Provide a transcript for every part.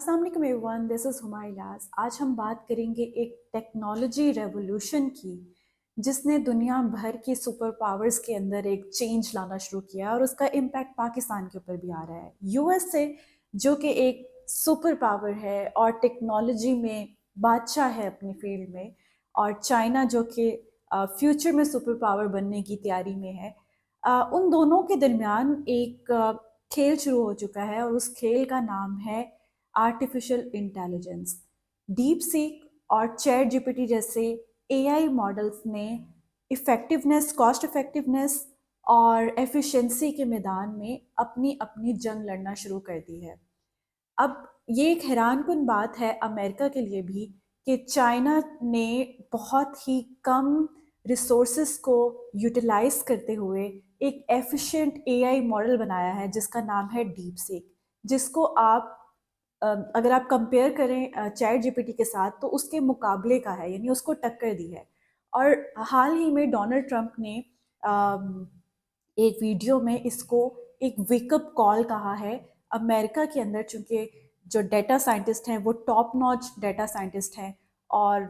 अस्सलाम वालेकुम everyone, this is Humayun. आज हम बात करेंगे एक टेक्नोलॉजी रेवोल्यूशन की जिसने दुनिया भर की सुपर पावर्स के अंदर एक चेंज लाना शुरू किया और उसका इम्पैक्ट पाकिस्तान के ऊपर भी आ रहा है। यूएसए जो कि एक सुपर पावर है और टेक्नोलॉजी में बादशाह है अपनी फील्ड में, और चाइना जो कि फ्यूचर में सुपर पावर बनने की तैयारी में है। उन दोनों के दरमियान एक खेल शुरू हो चुका है और उस खेल का नाम है आर्टिफिशियल इंटेलिजेंस। डीप सीक और चैट जीपीटी जैसे एआई मॉडल्स ने इफ़ेक्टिवनेस, कॉस्ट इफ़ेक्टिवनेस और एफिशिएंसी के मैदान में अपनी अपनी जंग लड़ना शुरू कर दी है। अब ये एक हैरानकुन बात है अमेरिका के लिए भी कि चाइना ने बहुत ही कम रिसोर्सेस को यूटिलाइज करते हुए एक एफिशिएंट एआई मॉडल बनाया है जिसका नाम है डीप सीक, जिसको आप अगर आप कंपेयर करें चैट जीपीटी के साथ तो उसके मुकाबले का है, यानी उसको टक्कर दी है। और हाल ही में डोनाल्ड ट्रंप ने एक वीडियो में इसको एक वेकअप कॉल कहा है। अमेरिका के अंदर चूंकि जो डेटा साइंटिस्ट हैं वो टॉप नॉच डेटा साइंटिस्ट हैं और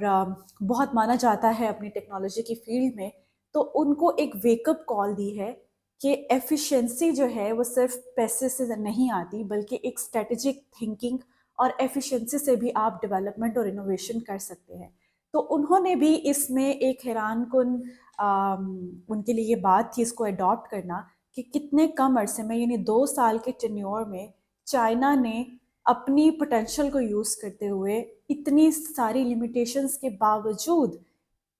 बहुत माना जाता है अपनी टेक्नोलॉजी की फील्ड में, तो उनको एक वेकअप कॉल दी है कि एफिशिएंसी जो है वो सिर्फ पैसे से नहीं आती, बल्कि एक स्ट्रेटेजिक थिंकिंग और एफिशिएंसी से भी आप डेवलपमेंट और इनोवेशन कर सकते हैं। तो उन्होंने भी इसमें एक हैरान कुन उनके लिए ये बात थी इसको अडॉप्ट करना कि कितने कम अरसे में, यानी 2 साल के टेन्योर में चाइना ने अपनी पोटेंशियल को यूज़ करते हुए इतनी सारी लिमिटेशंस के बावजूद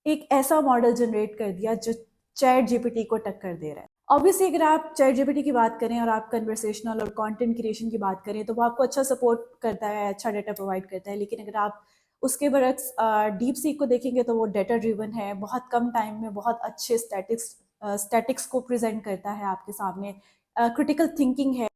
एक ऐसा मॉडल जनरेट कर दिया जो चैट जीपीटी को टक्कर दे रहा है। ऑब्वियसली अगर आप चैट जीपीटी की बात करें और आप कन्वर्सेशनल और कंटेंट क्रिएशन की बात करें तो वो आपको अच्छा सपोर्ट करता है, अच्छा डेटा प्रोवाइड करता है, लेकिन अगर आप उसके बरक्स डीप सीक को देखेंगे तो वो डेटा ड्रिवन है, बहुत कम टाइम में बहुत अच्छे स्टैटिक्स को प्रेजेंट करता है आपके सामने, क्रिटिकल थिंकिंग है।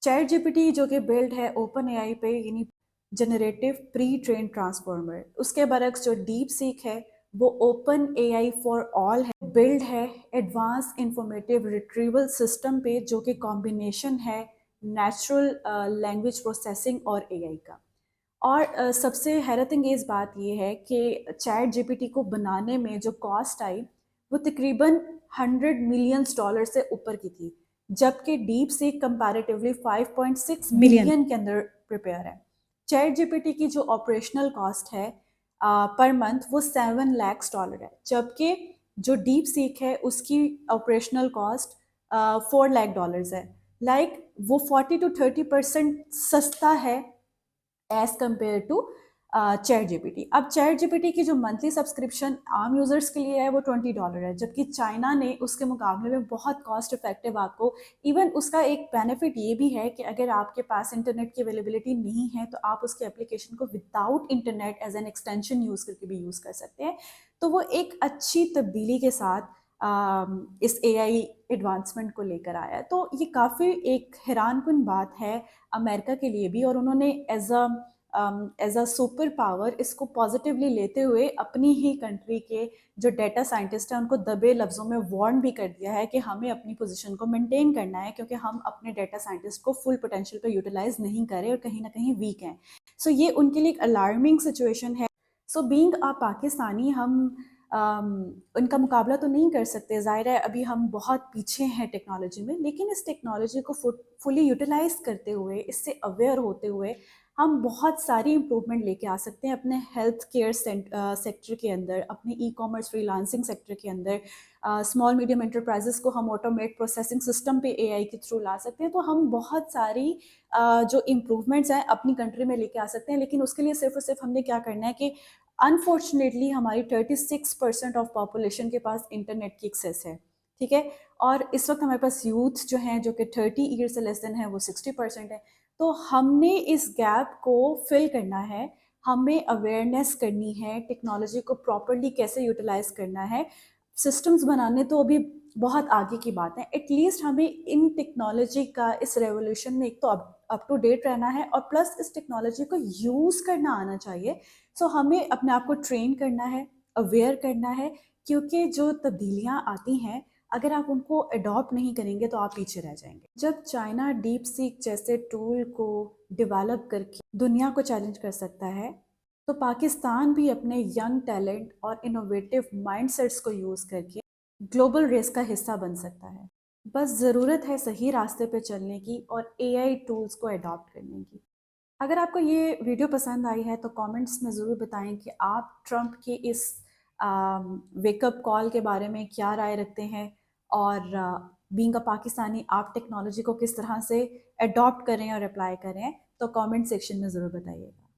चैट जीपीटी जो कि बिल्ड है ओपन एआई पे, यानी जनरेटिव प्री ट्रेन ट्रांसफॉर्मर, उसके बरक्स जो डीप सीक है वो ओपन एआई फॉर ऑल है, बिल्ड है एडवांस इंफॉर्मेटिव रिट्रीवल सिस्टम पे जो कि कॉम्बिनेशन है नेचुरल लैंग्वेज प्रोसेसिंग और एआई का। और सबसे हैरत अंगेज़ बात यह है कि चैट जीपीटी को बनाने में जो कॉस्ट आई वो तकरीबन $100 मिलियन से ऊपर की थी, जबकि डीप सीक कंपैरेटिवली 5.6 मिलियन के अंदर प्रिपेयर है। चैट जीपीटी की जो ऑपरेशनल कॉस्ट है पर मंथ वो $7 लाख है, जबकि जो डीप सीक है उसकी ऑपरेशनल कॉस्ट $4 लाख है। वो 40 to 30% सस्ता है as compare to chat GPT. अब चैट जीपीटी की जो मंथली सब्सक्रिप्शन आम यूजर्स के लिए है वो $20 है, जबकि चाइना ने उसके मुकाबले में बहुत कॉस्ट इफेक्टिव आपको, इवन उसका एक बेनिफिट ये भी है कि अगर आपके पास इंटरनेट की अवेलेबिलिटी नहीं है तो आप उसके एप्लीकेशन को without internet as an extension use करके भी यूज़ कर सकते हैं। तो वो एक अच्छी तब्दीली के साथ इस एआई एडवांसमेंट को लेकर आया है। तो ये काफ़ी एक हैरानकुन बात है अमेरिका के लिए भी, और उन्होंने एज अ सुपर पावर इसको पॉजिटिवली लेते हुए अपनी ही कंट्री के जो डेटा साइंटिस्ट हैं उनको दबे लफ्ज़ों में वार्न भी कर दिया है कि हमें अपनी पोजीशन को मेंटेन करना है, क्योंकि हम अपने डेटा साइंटिस्ट को फुल पोटेंशियल पे यूटिलाइज नहीं कर रहे और कहीं ना कहीं वीक हैं। सो ये उनके लिए एक अलार्मिंग सिचुएशन है। सो बीइंग आ पाकिस्तानी, हम उनका मुकाबला तो नहीं कर सकते, ज़ाहिर है अभी हम बहुत पीछे हैं टेक्नोलॉजी में, लेकिन इस टेक्नोलॉजी को फुली यूटिलाइज करते हुए, इससे अवेयर होते हुए हम बहुत सारी इम्प्रूवमेंट लेके आ सकते हैं अपने हेल्थ केयर सेक्टर के अंदर, अपने ई कॉमर्स फ्रीलांसिंग सेक्टर के अंदर। स्मॉल मीडियम एंटरप्राइजेस को हम ऑटोमेट प्रोसेसिंग सिस्टम पे एआई के थ्रू ला सकते हैं। तो हम बहुत सारी जो इम्प्रूवमेंट्स हैं अपनी कंट्री में लेके आ सकते हैं, लेकिन उसके लिए सिर्फ और सिर्फ हमने क्या करना है कि अनफॉर्चुनेटली हमारी 36% ऑफ पॉपुलेशन के पास इंटरनेट की एक्सेस है, ठीक है, और इस वक्त हमारे पास यूथ जो हैं जो कि 30 ईयर से लेस देन है वो 60% है। तो हमने इस गैप को फिल करना है, हमें अवेयरनेस करनी है, टेक्नोलॉजी को प्रॉपरली कैसे यूटिलाइज करना है। सिस्टम्स बनाने तो अभी बहुत आगे की बात है, एटलीस्ट हमें इन टेक्नोलॉजी का इस रेवोल्यूशन में एक तो अप टू डेट रहना है और प्लस इस टेक्नोलॉजी को यूज़ करना आना चाहिए। सो हमें अपने आप को ट्रेन करना है, अवेयर करना है, क्योंकि जो तब्दीलियाँ आती हैं اگر آپ ان کو اڈاپٹ نہیں کریں گے تو آپ پیچھے رہ جائیں گے. جب چائنا ڈیپ سیک جیسے ٹول کو ڈیولپ کر کے دنیا کو چیلنج کر سکتا ہے تو پاکستان بھی اپنے ینگ ٹیلنٹ اور انوویٹو مائنڈ سیٹس کو یوز کر کے گلوبل ریس کا حصہ بن سکتا ہے. بس ضرورت ہے صحیح راستے پہ چلنے کی اور اے آئی ٹولز کو اڈاپٹ کرنے کی. اگر آپ کو یہ ویڈیو پسند آئی ہے تو کامنٹس میں ضرور بتائیں کہ آپ ٹرمپ کے اس ویک اپ کال کے بارے میں کیا رائے رکھتے ہیں، اور بینگ اے پاکستانی آپ ٹیکنالوجی کو کس طرح سے اڈاپٹ کریں اور اپلائی کریں. تو کامنٹ سیکشن میں ضرور بتائیے گا.